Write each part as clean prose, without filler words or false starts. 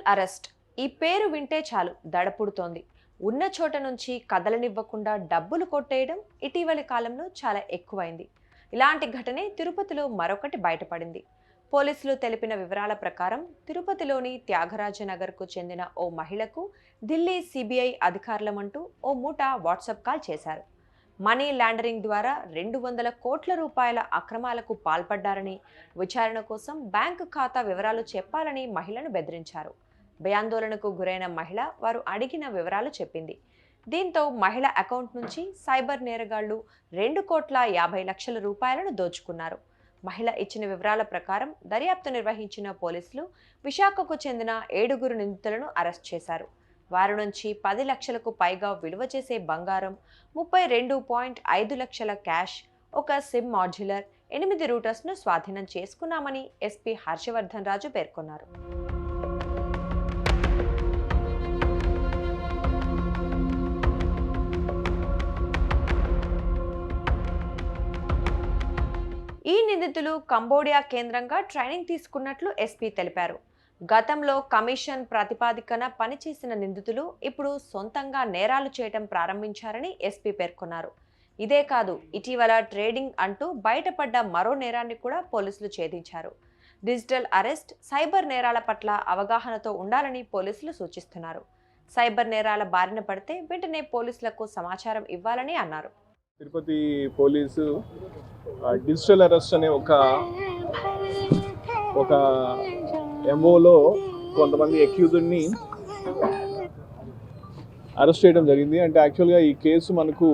Digital arrest ఈ పేరు వింటే చాలు దడపుడుతోంది. ఉన్న చోట నుంచి కదలనివ్వకుండా డబ్బులు కొట్టేయడం ఇటీవలి కాలంలో చాలా ఎక్కువైంది. ఇలాంటి ఘటనే తిరుపతిలో మరొకటి బయటపడింది. పోలీసులు తెలిపిన వివరాల ప్రకారం తిరుపతిలోని త్యాగరాజనగర్కు చెందిన ఓ మహిళకు ఢిల్లీ సిబిఐ అధికారులమంటూ ఓ మూట వాట్సాప్ కాల్ చేశారు. మనీ లాండరింగ్ ద్వారా 200 కోట్ల రూపాయల అక్రమాలకు పాల్పడ్డారని, విచారణ కోసం బ్యాంకు ఖాతా వివరాలు చెప్పాలని మహిళను బెదిరించారు. భయాందోళనకు గురైన మహిళ వారు అడిగిన వివరాలు చెప్పింది. దీంతో మహిళ అకౌంట్ నుంచి సైబర్ నేరగాళ్లు 2,50,00,000 రూపాయలను దోచుకున్నారు. మహిళ ఇచ్చిన వివరాల ప్రకారం దర్యాప్తు నిర్వహించిన పోలీసులు విశాఖకు చెందిన 7 నిందితులను అరెస్ట్ చేశారు. వారి నుంచి 10 లక్షలకు పైగా విలువ చేసే బంగారం, 32.5 లక్షల క్యాష్, ఒక సిమ్ మాడ్యులర్, 8 రూటర్స్ను స్వాధీనం చేసుకున్నామని ఎస్పీ హర్షవర్ధన్ రాజు పేర్కొన్నారు. ఈ నిందితులు కంబోడియా కేంద్రంగా ట్రైనింగ్ తీసుకున్నట్లు ఎస్పీ తెలిపారు. గతంలో కమిషన్ ప్రాతిపదికన పనిచేసిన నిందితులు ఇప్పుడు సొంతంగా నేరాలు చేయటం ప్రారంభించారని ఎస్పీ పేర్కొన్నారు. ఇదే కాదు, ఇటీవల ట్రేడింగ్ అంటూ బయటపడ్డ మరో నేరాన్ని కూడా పోలీసులు ఛేదించారు. డిజిటల్ అరెస్ట్, సైబర్ నేరాల పట్ల అవగాహనతో ఉండాలని పోలీసులు సూచిస్తున్నారు. సైబర్ నేరాల బారిన పడితే వెంటనే పోలీసులకు సమాచారం ఇవ్వాలని అన్నారు. తిరుపతి పోలీసు డిజిటల్ అరెస్ట్ అనే ఒక ఎంఓలో కొంతమంది అక్యూజ్డ్ని అరెస్ట్ చేయడం జరిగింది. అంటే యాక్చువల్గా ఈ కేసు మనకు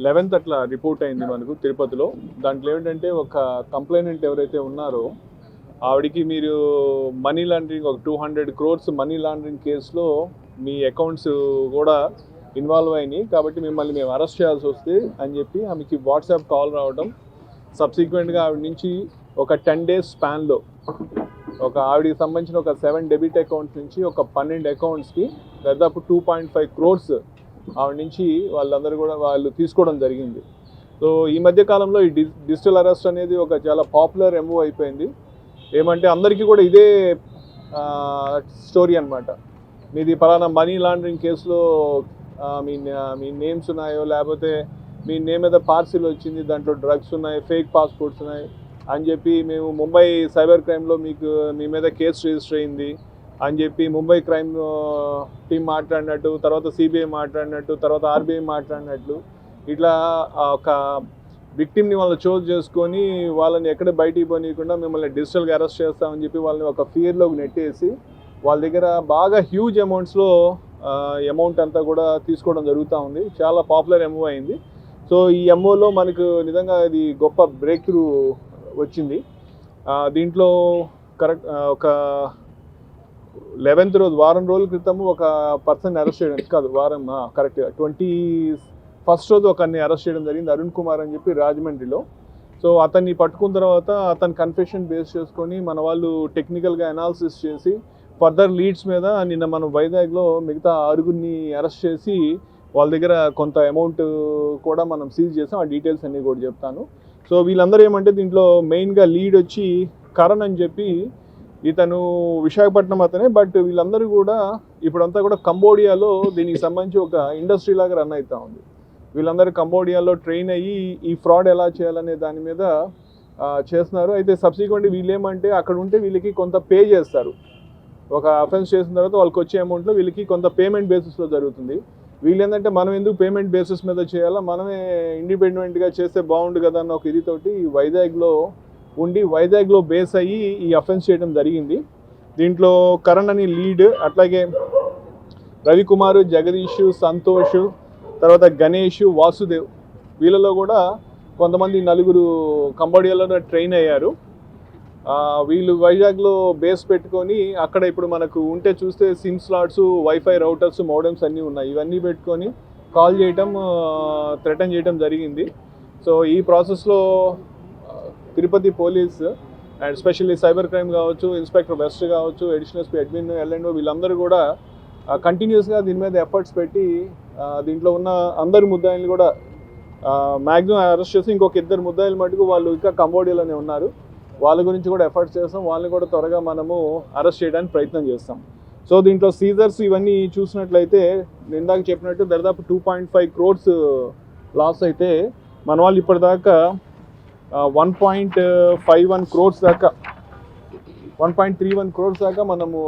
11th అట్లా రిపోర్ట్ అయింది మనకు తిరుపతిలో. దాంట్లో ఏంటంటే ఒక కంప్లైనెంట్ ఎవరైతే ఉన్నారో ఆవిడికి మీరు మనీ లాండరింగ్ ఒక 200 crores మనీ లాండరింగ్ కేసులో మీ అకౌంట్స్ కూడా ఇన్వాల్వ్ అయినాయి, కాబట్టి మిమ్మల్ని మేము అరెస్ట్ చేయాల్సి వస్తే అని చెప్పి ఆమెకి వాట్సాప్ కాల్ రావడం, సబ్సిక్వెంట్గా ఆవిడ నుంచి ఒక 10 days స్పాన్లో ఆవిడికి సంబంధించిన ఒక 7 డెబిట్ అకౌంట్స్ నుంచి ఒక 12 అకౌంట్స్కి దాదాపు 2.5 crores ఆవిడ నుంచి వాళ్ళు తీసుకోవడం జరిగింది. సో ఈ మధ్య కాలంలో ఈ డిజిటల్ అరెస్ట్ అనేది ఒక చాలా పాపులర్ ఎంఓ అయిపోయింది. ఏమంటే అందరికీ కూడా ఇదే స్టోరీ అనమాట. మీది పలానా మనీ లాండరింగ్ కేసులో మీ నేమ్స్ ఉన్నాయో, లేకపోతే మీ నేమ్ మీద పార్సిల్ వచ్చింది, దాంట్లో డ్రగ్స్ ఉన్నాయి, ఫేక్ పాస్పోర్ట్స్ ఉన్నాయి అని చెప్పి మేము ముంబై సైబర్ క్రైమ్లో మీ మీద కేసు రిజిస్టర్ అయింది అని చెప్పి ముంబై క్రైమ్ టీం మాట్లాడినట్టు, తర్వాత సిబిఐ మాట్లాడినట్టు, తర్వాత ఆర్బీఐ మాట్లాడినట్లు ఇట్లా ఒక విక్టిమ్ని వాళ్ళు చూస్ చేసుకొని వాళ్ళని ఎక్కడ బయటికి పోనీయకుండా మిమ్మల్ని డిజిటల్గా అరెస్ట్ చేస్తామని చెప్పి వాళ్ళని ఒక ఫియర్లోకి నెట్టేసి వాళ్ళ దగ్గర బాగా హ్యూజ్ అమౌంట్స్లో అమౌంట్ అంతా కూడా తీసుకోవడం జరుగుతూ ఉంది. చాలా పాపులర్ ఎంఓ అయింది. సో ఈ ఎంఓలో మనకు నిజంగా ఇది గొప్ప బ్రేక్ త్రూ వచ్చింది. దీంట్లో కరెక్ట్ ఒక 11th రోజు, వారం రోజుల క్రితం ఒక పర్సన్ అరెస్ట్ చేయడం కాదు, కరెక్ట్గా 21st రోజు ఒకరిని అరెస్ట్ చేయడం జరిగింది, అరుణ్ కుమార్ అని చెప్పి రాజమండ్రిలో. సో అతన్ని పట్టుకున్న తర్వాత అతని కన్ఫెషన్ బేస్ చేసుకొని మన వాళ్ళు టెక్నికల్గా అనాలిసిస్ చేసి ఫర్దర్ లీడ్స్ మీద నిన్న మనం వైజాగ్లో మిగతా 6 అరెస్ట్ చేసి వాళ్ళ దగ్గర కొంత అమౌంట్ కూడా మనం సీజ్ చేసాం. ఆ డీటెయిల్స్ అన్నీ కూడా చెప్తాను. సో వీళ్ళందరూ ఏమంటే దీంట్లో మెయిన్గా లీడ్ వచ్చి కరణ్ అని చెప్పి, ఇతను విశాఖపట్నం అతనే, బట్ వీళ్ళందరూ కూడా ఇప్పుడంతా కూడా కంబోడియాలో దీనికి సంబంధించి ఒక ఇండస్ట్రీ లాగా రన్ అవుతూ ఉంది. వీళ్ళందరూ కంబోడియాలో ట్రైన్ అయ్యి ఈ ఫ్రాడ్ ఎలా చేయాలనే దాని మీద చేస్తున్నారు. అయితే సబ్సిక్వెంట్లీ వీళ్ళు ఏమంటే అక్కడ ఉంటే వీళ్ళకి కొంత పే చేస్తారు. ఒక అఫెన్స్ చేసిన తర్వాత వాళ్ళకి వచ్చే అమౌంట్లో వీళ్ళకి కొంత పేమెంట్ బేసిస్లో జరుగుతుంది. వీళ్ళు ఏంటంటే మనం ఎందుకు పేమెంట్ బేసిస్ మీద చేయాలా, మనమే ఇండిపెండెంట్గా చేస్తే బాగుండు కదా అన్న ఒక ఇదితోటి వైజాగ్లో బేస్ అయ్యి ఈ అఫెన్స్ చేయడం జరిగింది. దీంట్లో కరణ్ అని లీడ్, అట్లాగే రవికుమార్, జగదీష్, సంతోష్, తర్వాత గణేష్, వాసుదేవ్, వీళ్ళలో కూడా కొంతమంది 4 కంబోడియాలో ట్రైన్ అయ్యారు. వీళ్ళు వైజాగ్లో బేస్ పెట్టుకొని అక్కడ ఇప్పుడు మనకు ఉంటే చూస్తే SIM slots, wifi routers, modems అన్నీ ఉన్నాయి. ఇవన్నీ పెట్టుకొని కాల్ చేయటం, థ్రెటన్ చేయటం జరిగింది. సో ఈ ప్రాసెస్లో Tirupati police and especially cyber crime కావచ్చు, ఇన్స్పెక్టర్ వెస్ట్ కావచ్చు, అడిషనల్ ఎస్పీ అడ్మిన్, ఎల్ఎండ్ఓ వీళ్ళందరూ కూడా కంటిన్యూస్గా దీని మీద ఎఫర్ట్స్ పెట్టి దీంట్లో ఉన్న అందరి ముద్దాయిల్ని కూడా మ్యాక్సిమం అరెస్ట్ చేసి ఇంకొక 2 ముద్దాయిలు మటుకు వాళ్ళు ఇంకా కంబోడియాలోనే ఉన్నారు. వాళ్ళ గురించి కూడా ఎఫర్ట్స్ చేస్తాం, వాళ్ళని కూడా త్వరగా మనము అరెస్ట్ చేయడానికి ప్రయత్నం చేస్తాం. సో దీంట్లో సీజర్స్ ఇవన్నీ చూసినట్లయితే ఇందాక చెప్పినట్టు దాదాపు 2.5 crores లాస్ అయితే మన వాళ్ళు ఇప్పటిదాకా 1.51 crores దాకా 1.31 crores దాకా మనము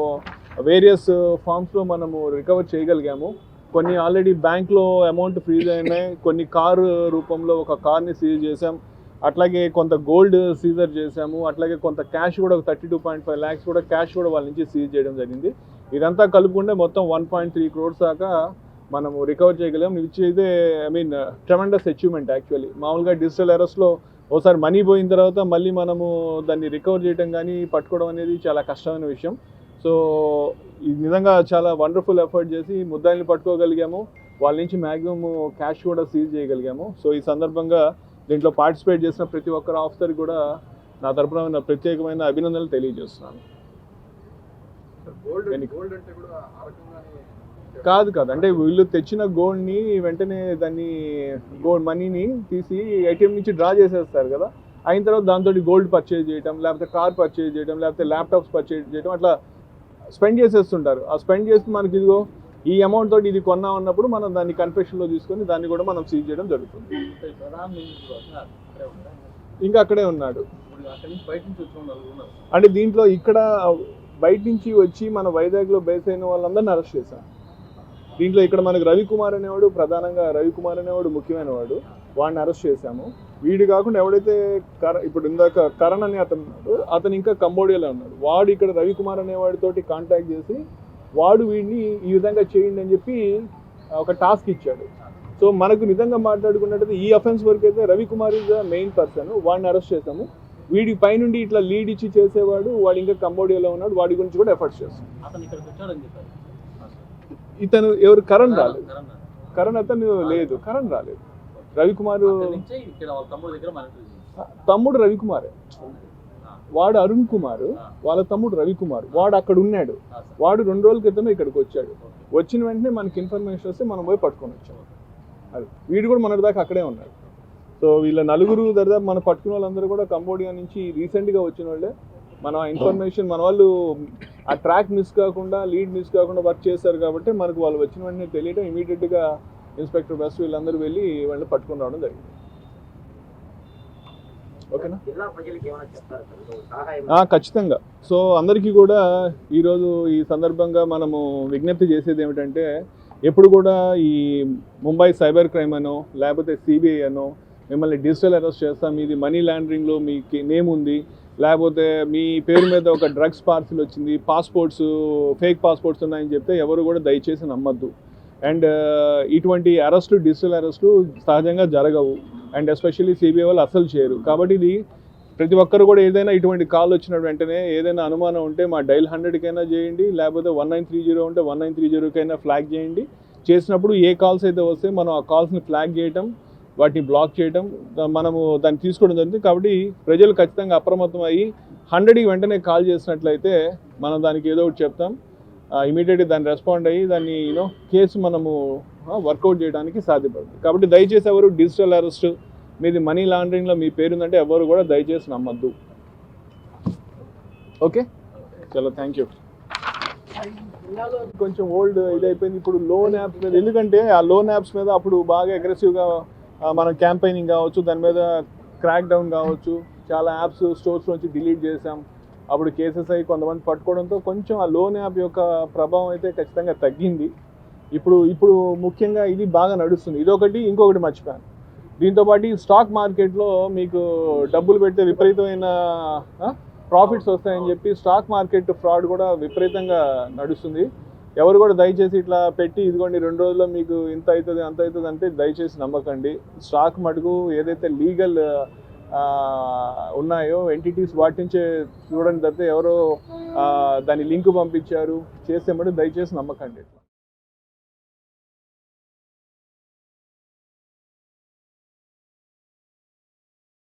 వేరియస్ ఫార్మ్స్లో మనము రికవర్ చేయగలిగాము. కొన్ని ఆల్రెడీ బ్యాంక్లో అమౌంట్ ఫ్రీజ్ అయినాయి, కొన్ని కారు రూపంలో ఒక కార్ని సీజ్ చేసాం, అట్లాగే కొంత గోల్డ్ సీజర్ చేసాము, అట్లాగే కొంత క్యాష్ కూడా ఒక 32.5 lakhs కూడా క్యాష్ కూడా వాళ్ళ నుంచి సీజ్ చేయడం జరిగింది. ఇదంతా కలుపుకుంటే మొత్తం 1.3 crores దాకా మనము రికవర్ చేయగలిగాం, విచ్ అయితే ట్రెమెండస్ అచీవ్మెంట్ యాక్చువల్లీ. మామూలుగా డిజిటల్ అరెస్ట్లో ఒకసారి మనీ పోయిన తర్వాత మళ్ళీ మనము దాన్ని రికవర్ చేయడం కానీ పట్టుకోవడం అనేది చాలా కష్టమైన విషయం. సో ఇది నిజంగా చాలా వండర్ఫుల్ ఎఫర్ట్ చేసి ముద్దాయిల్ని పట్టుకోగలిగాము, వాళ్ళ నుంచి మ్యాక్సిమం క్యాష్ కూడా సీజ్ చేయగలిగాము. సో ఈ సందర్భంగా దీంట్లో పార్టిసిపేట్ చేసిన ప్రతి ఒక్కరు ఆఫీసర్కి కూడా నా తరపున ప్రత్యేకమైన అభినందనలు తెలియజేస్తున్నాను. కాదు అంటే వీళ్ళు తెచ్చిన గోల్డ్ని వెంటనే దాన్ని గోల్డ్ మనీని తీసి ఏటీఎం నుంచి డ్రా చేసేస్తారు కదా, అయిన తర్వాత దాంతో గోల్డ్ పర్చేజ్ చేయడం, లేకపోతే కార్ పర్చేజ్ చేయడం, లేకపోతే ల్యాప్టాప్స్ పర్చేజ్ చేయడం, అట్లా స్పెండ్ చేసేస్తుంటారు. ఆ స్పెండ్ చేసి మనకి ఇదిగో ఈ అమౌంట్ తోటి ఇది కొన్నా ఉన్నప్పుడు మనం దాన్ని కన్ఫెషన్లో తీసుకొని దాన్ని కూడా మనం సీజ్ చేయడం జరుగుతుంది. ఇంకా అక్కడే ఉన్నాడు అంటే దీంట్లో ఇక్కడ బయట నుంచి వచ్చి మన వైజాగ్లో బేస్ అయిన వాళ్ళందరినీ అరెస్ట్ చేశాం. దీంట్లో ఇక్కడ మనకు రవికుమార్ అనేవాడు, ప్రధానంగా రవికుమార్ అనేవాడు ముఖ్యమైన వాడు, వాడిని అరెస్ట్ చేశాము. వీడు కాకుండా ఎవడైతే ఇప్పుడు ఇందాక కరణ్ అని అతను ఉన్నాడు, అతను ఇంకా కంబోడియాలో ఉన్నాడు. వాడు ఇక్కడ రవికుమార్ అనేవాడితోటి కాంటాక్ట్ చేసి వాడు వీడిని ఈ విధంగా చేయండి అని చెప్పి ఒక టాస్క్ ఇచ్చాడు. సో మనకు నిజంగా మాట్లాడుకున్నట్టయితే ఈ అఫెన్స్ వరకు అయితే Ravikumar is the main person, వాడిని అరెస్ట్ చేశాము. వీడి పైనుండి ఇట్లా లీడ్ ఇచ్చి చేసేవాడు వాడు ఇంకా కంబోడియాలో ఉన్నాడు, వాడి గురించి కూడా ఎఫర్ట్స్ చేస్తాం. ఇతను ఎవరు కరణ్ రాలేదు, కరణ్ అతను లేదు, కరణ్ రాలేదు. రవికుమార్ తమ్ముడు రవికుమారే, వాడు అరుణ్ కుమార్, వాళ్ళ తమ్ముడు రవికుమార్, వాడు అక్కడ ఉన్నాడు. వాడు 2 రోజుల క్రితమే ఇక్కడికి వచ్చాడు. వచ్చిన వెంటనే మనకి ఇన్ఫర్మేషన్ వస్తే మనం పోయి పట్టుకొని వచ్చాము. అది వీడు కూడా మన దాకా అక్కడే ఉన్నాడు. సో వీళ్ళ నలుగురు దాదాపు మనం పట్టుకున్న వాళ్ళందరూ కూడా కంబోడియా నుంచి రీసెంట్గా వచ్చిన వాళ్ళే. మన ఇన్ఫర్మేషన్ మన వాళ్ళు ఆ ట్రాక్ మిస్ కాకుండా, లీడ్ మిస్ కాకుండా వర్క్ చేశారు కాబట్టి మనకు వాళ్ళు వచ్చిన వెంటనే తెలియడం, ఇమీడియట్గా ఇన్స్పెక్టర్ బస్ వీళ్ళందరూ వెళ్ళి వాళ్ళని పట్టుకుని రావడం జరిగింది. ఓకేనా? ఖచ్చితంగా. సో అందరికీ కూడా ఈరోజు ఈ సందర్భంగా మనము విజ్ఞప్తి చేసేది ఏమిటంటే, ఎప్పుడు కూడా ఈ ముంబై సైబర్ క్రైమ్ అనో లేకపోతే సిబిఐ అనో మిమ్మల్ని డిజిటల్ అరెస్ట్ చేస్తాం, మీది మనీ లాండరింగ్లో మీకు నేమ్ ఉంది, లేకపోతే మీ పేరు మీద ఒక డ్రగ్స్ పార్సిల్ వచ్చింది, పాస్పోర్ట్స్ ఫేక్ పాస్పోర్ట్స్ ఉన్నాయని చెప్తే ఎవరు కూడా దయచేసి నమ్మద్దు. అండ్ ఇటువంటి అరెస్టులు, డిజిటల్ అరెస్టులు సహజంగా జరగవు. అండ్ ఎస్పెషల్లీ సిబిఐ వాళ్ళు అసలు చేయరు. కాబట్టి ఇది ప్రతి ఒక్కరు కూడా ఏదైనా ఇటువంటి కాల్ వచ్చిన వెంటనే ఏదైనా అనుమానం ఉంటే మా డైల్ 100కైనా చేయండి, లేకపోతే 1930 ఉంటే 1930కైనా ఫ్లాగ్ చేయండి. చేసినప్పుడు ఏ కాల్స్ అయితే వస్తే మనం ఆ కాల్స్ని ఫ్లాగ్ చేయటం, వాటిని బ్లాక్ చేయటం, మనము దాన్ని తీసుకోవడం జరుగుతుంది. కాబట్టి ప్రజలు ఖచ్చితంగా అప్రమత్తం అయ్యి 100కి వెంటనే కాల్ చేసినట్లయితే మనం దానికి ఏదో ఒకటి చెప్తాం, ఇమీడియట్గా దాన్ని రెస్పాండ్ అయ్యి దాన్ని కేసు మనము వర్కౌట్ చేయడానికి సాధ్యపడుతుంది. కాబట్టి దయచేసి ఎవరు డిజిటల్ అరెస్ట్, మీది మనీ లాండరింగ్లో మీ పేరుందంటే ఎవరు కూడా దయచేసి నమ్మద్దు. ఓకే, చలో, థ్యాంక్ యూ. కొంచెం ఓల్డ్ ఇదైపోయింది ఇప్పుడు లోన్ యాప్స్ మీద, ఎందుకంటే ఆ లోన్ యాప్స్ మీద అప్పుడు బాగా అగ్రెసివ్గా మనం క్యాంపెయినింగ్ కావచ్చు, దాని మీద క్రాక్ డౌన్ కావచ్చు, చాలా యాప్స్ స్టోర్స్ నుంచి డిలీట్ చేసాం. అప్పుడు కేసెస్ అయ్యి కొంతమంది పట్టుకోవడంతో కొంచెం ఆ లోన్ యాప్ యొక్క ప్రభావం అయితే ఖచ్చితంగా తగ్గింది. ఇప్పుడు ముఖ్యంగా ఇది బాగా నడుస్తుంది. ఇదొకటి, ఇంకొకటి మర్చిపోయాను. దీంతోపాటు స్టాక్ మార్కెట్లో మీకు డబ్బులు పెడితే విపరీతమైన ప్రాఫిట్స్ వస్తాయని చెప్పి స్టాక్ మార్కెట్ ఫ్రాడ్ కూడా విపరీతంగా నడుస్తుంది. ఎవరు కూడా దయచేసి ఇట్లా పెట్టి ఇదిగోండి 2 రోజుల్లో మీకు ఇంత అవుతుంది అంత అవుతుంది అంటే దయచేసి నమ్మకండి. స్టాక్ మటుకు ఏదైతే లీగల్ ఉన్నాయో ఎంటిటీస్ వాటి నుంచే చూడండి తప్పితే ఎవరో దాని లింక్ పంపించారు చేస్తే మటుకు దయచేసి నమ్మకండి.